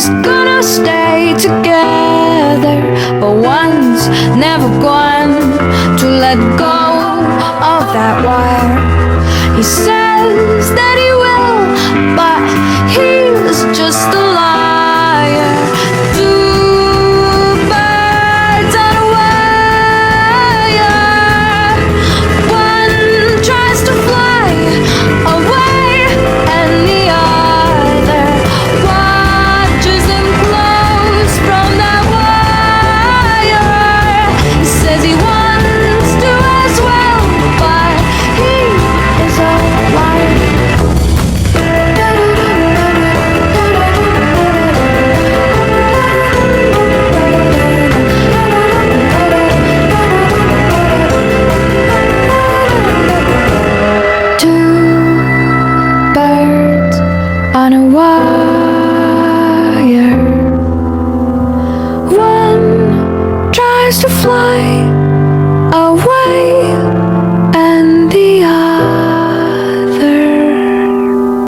was gonna stay together, but one's never going to let go of that wire. He says that he will, but he's just a liar. Two birds on a wire. One tries to fly away, and the other watches him close from that wire. He says he wants to as well, but he is a liar. Two birds on a wire. One tries to fly